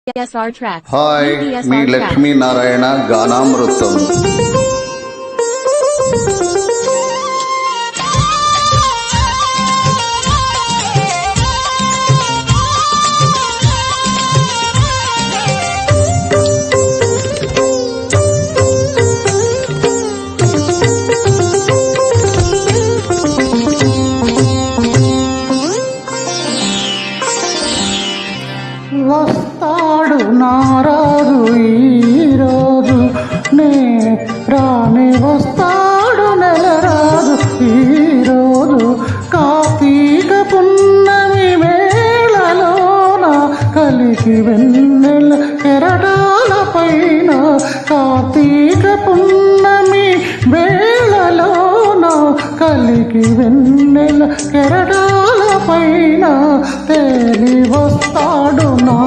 BDSR tracks. Hi మీ లక్ష్మీనారాయణ గానామృతం. వస్తాడు నారాజు ఈరోజు నే రాని వస్తాడు నెలరాజు ఈరోజు కార్తీక పున్నమి వేళలోన కలికి వెన్నెల కెరటాల పైన కార్తీక పున్నమి వేళలోన కలికి వెన్నెల కెరటాల పైన తేలి వస్తాడు నా